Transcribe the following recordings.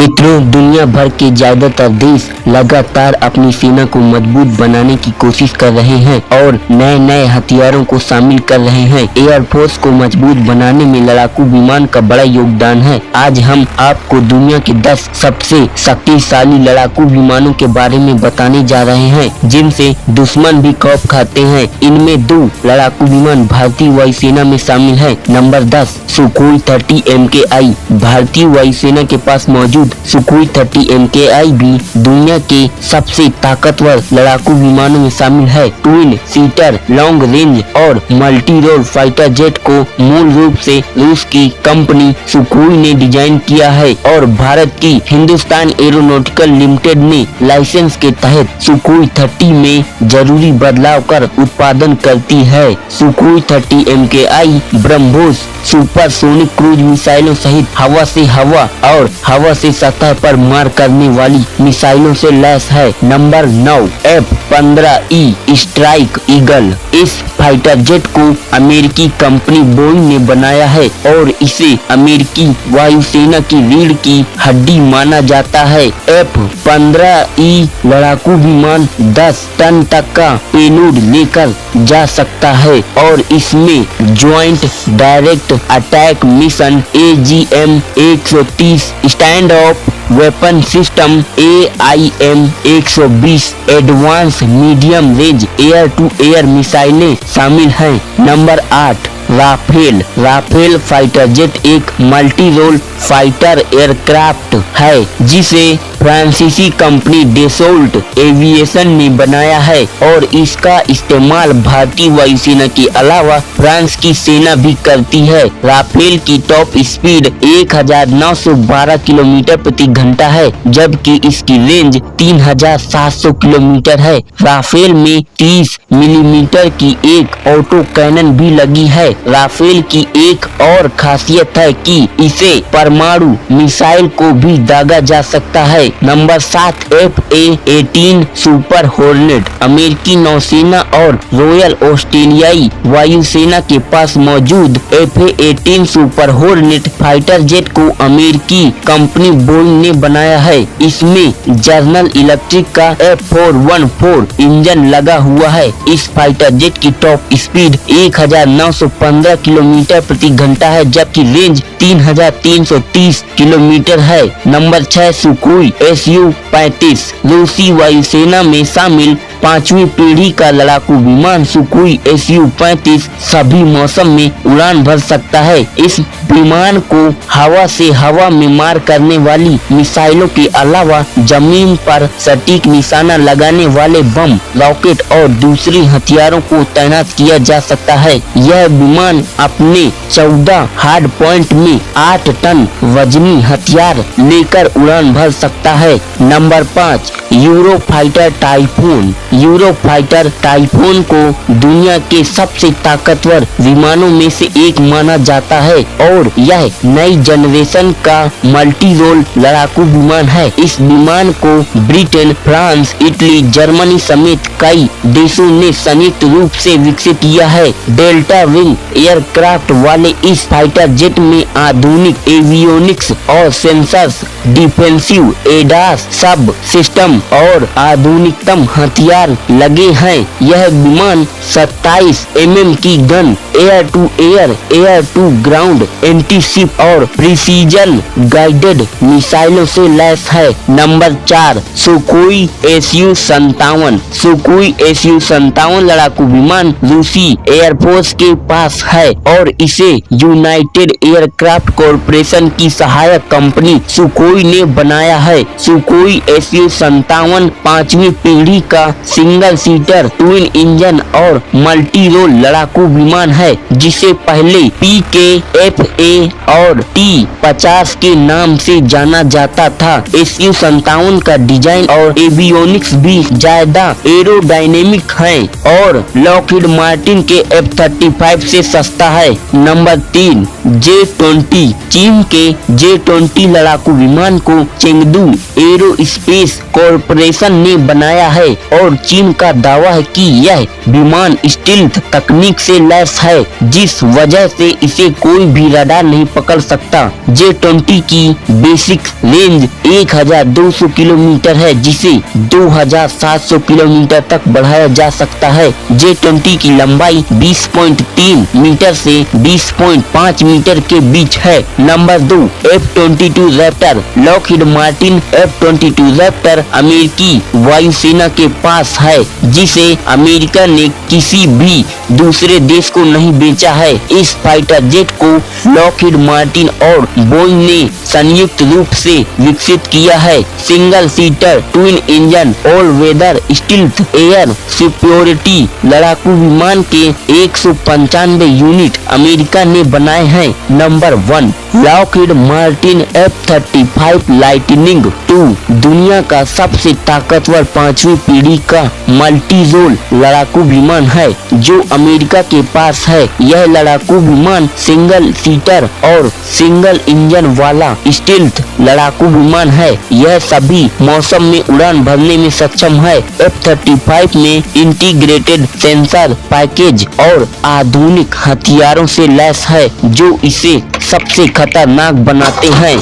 मित्रों, दुनिया भर के ज्यादातर देश लगातार अपनी सेना को मजबूत बनाने की कोशिश कर रहे हैं और नए नए हथियारों को शामिल कर रहे हैं। एयरफोर्स को मजबूत बनाने में लड़ाकू विमान का बड़ा योगदान है। आज हम आपको दुनिया के 10 सबसे शक्तिशाली लड़ाकू विमानों के बारे में बताने जा रहे हैं, जिनसे दुश्मन भी खौफ खाते हैं। इनमें 2 लड़ाकू विमान भारतीय वायुसेना में शामिल है। Number 10 Sukhoi 30 MKI। भारतीय वायुसेना के पास मौजूद सुखोई 30 MKI भी दुनिया के सबसे ताकतवर लड़ाकू विमानों में शामिल है। ट्विन सीटर लॉन्ग रेंज और मल्टी रोल फाइटर जेट को मूल रूप से रूस की कंपनी सुखोई ने डिजाइन किया है और भारत की हिंदुस्तान एरोनॉटिकल लिमिटेड ने लाइसेंस के तहत सुखोई 30 में जरूरी बदलाव कर उत्पादन करती है। Sukhoi 30 MKI BrahMos supersonic cruise मिसाइलों सहित हवा से हवा और हवा से सतह पर मार करने वाली मिसाइलों से लैस है। Number 9 F-15E strike eagle. इस फाइटर जेट को अमेरिकी कंपनी बोइंग ने बनाया है और इसे अमेरिकी वायुसेना की रीढ़ की हड्डी माना जाता है। F-15E लड़ाकू विमान 10 टन तक का पेलोड लेकर जा सकता है और इसमें joint direct attack mission AGM-130 stand off weapon system AIM-120 advance medium range air to air मिसाइलें शामिल हैं। नंबर 8 राफेल फाइटर जेट एक मल्टी रोल फाइटर एयरक्राफ्ट है जिसे फ्रांसीसी कंपनी डेसोल्ट एविएशन ने बनाया है और इसका इस्तेमाल भारतीय वायुसेना के अलावा फ्रांस की सेना भी करती है। राफेल की टॉप स्पीड 1912 किलोमीटर प्रति घंटा है, जबकि इसकी रेंज 3700 किलोमीटर है। राफेल में 30 मिलीमीटर की एक ऑटो कैनन भी लगी है। राफेल की एक और खासियत है कि इसे परमाणु मिसाइल को भी दागा जा सकता है। Number 7 FA-18 super hornet. अमेरिकी नौसेना और रॉयल ऑस्ट्रेलियाई वायुसेना के पास मौजूद FA-18 super hornet fighter jet को अमेरिकी कंपनी बोइंग ने बनाया है। इसमें जनरल इलेक्ट्रिक का F414 इंजन लगा हुआ है। इस फाइटर जेट की टॉप स्पीड 1915 किलोमीटर प्रति घंटा है, जबकि रेंज 3330 किलोमीटर है। Number 6 Sukhoi Su-35। रूसी वायुसेना में शामिल 5वीं पीढ़ी का लड़ाकू विमान सुखोई Su-35 सभी मौसम में उड़ान भर सकता है। इस विमान को हवा से हवा में मार करने वाली मिसाइलों के अलावा जमीन पर सटीक निशाना लगाने वाले बम, रॉकेट और दूसरे हथियारों को तैनात किया जा सकता है। यह विमान अपने 14 हार्ड पॉइंट में 8 टन वजनी हथियार लेकर उड़ान भर सकता है। Number 5 Eurofighter typhoon. Eurofighter typhoon को दुनिया के सबसे ताकतवर विमानों में से एक माना जाता है और यह नई जनरेशन का मल्टी रोल लड़ाकू विमान है। इस विमान को ब्रिटेन, फ्रांस, इटली, जर्मनी समेत कई देशों ने संयुक्त रूप से विकसित किया है। डेल्टा विंग एयरक्राफ्ट वाले इस फाइटर जेट में आधुनिक एवियोनिक्स और सेंसर्स, डिफेंसिव एडास सब सिस्टम और आधुनिकतम हथियार लगे हैं। यह विमान 27 mm की gun, air to ground anti ship और प्रिसीजन गाइडेड मिसाइलों से लैस है। Number 4 Sukhoi Su-57। Sukhoi Su-57 लड़ाकू विमान रूसी एयरफोर्स के पास है और इसे यूनाइटेड एयरक्राफ्ट कॉरपोरेशन की सहायक कंपनी सुखोई ने बनाया है। सुखोई Su-57 5वीं पीढ़ी का सिंगल सीटर ट्विन इंजन और मल्टी रोल लड़ाकू विमान है, जिसे पहले PKFA और T-50 के नाम से जाना जाता था। Su-57 का डिजाइन और एवियोनिक्स भी ज्यादा एरोडायनेमिक है और लॉकहीड मार्टिन के F-35 से सस्ता है। Number 3 J-20। चीन के J-20 लड़ाकू विमान को चेंगडू एरोस्पेस कॉरपोरेशन ने बनाया है और और चीन का दावा है कि यह विमान स्टील्थ तकनीक से लैस है, जिस वजह से इसे कोई भी रडार नहीं पकड़ सकता। J-20 की बेसिक रेंज 1200 किलोमीटर है, जिसे 2700 किलोमीटर तक बढ़ाया जा सकता है। J-20 की लंबाई 20.3 मीटर से 20.5 मीटर के बीच है। Number 2, F-22 Raptor. Lockheed Martin F-22 Raptor अमेरिकी वायुसेना के पास है, जिसे अमेरिका ने किसी भी दूसरे देश को नहीं बेचा है। इस फाइटर जेट को लॉकहीड मार्टिन और बोइंग ने संयुक्त रूप से विकसित किया है। Single seater twin engine all weather stealth air security लड़ाकू विमान के 195 यूनिट अमेरिका ने बनाए हैं। Number 1, Lockheed Martin F-35 lightning 2 दुनिया का सबसे ताकतवर 5वीं पीढ़ी का मल्टी रोल लड़ाकू विमान है, जो अमेरिका के पास है। यह लड़ाकू विमान सिंगल सीटर और सिंगल इंजन वाला स्टील्थ लड़ाकू विमान है। यह सभी मौसम में उड़ान भरने में सक्षम है। F-35 में इंटीग्रेटेड सेंसर पैकेज और आधुनिक हथियारों से लैस है, जो इसे सबसे खतरनाक बनाते हैं।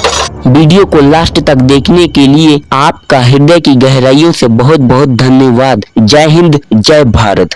वीडियो को लास्ट तक देखने के लिए आपका हृदय की गहराइयों से बहुत बहुत धन्यवाद। जय हिंद, जय भारत।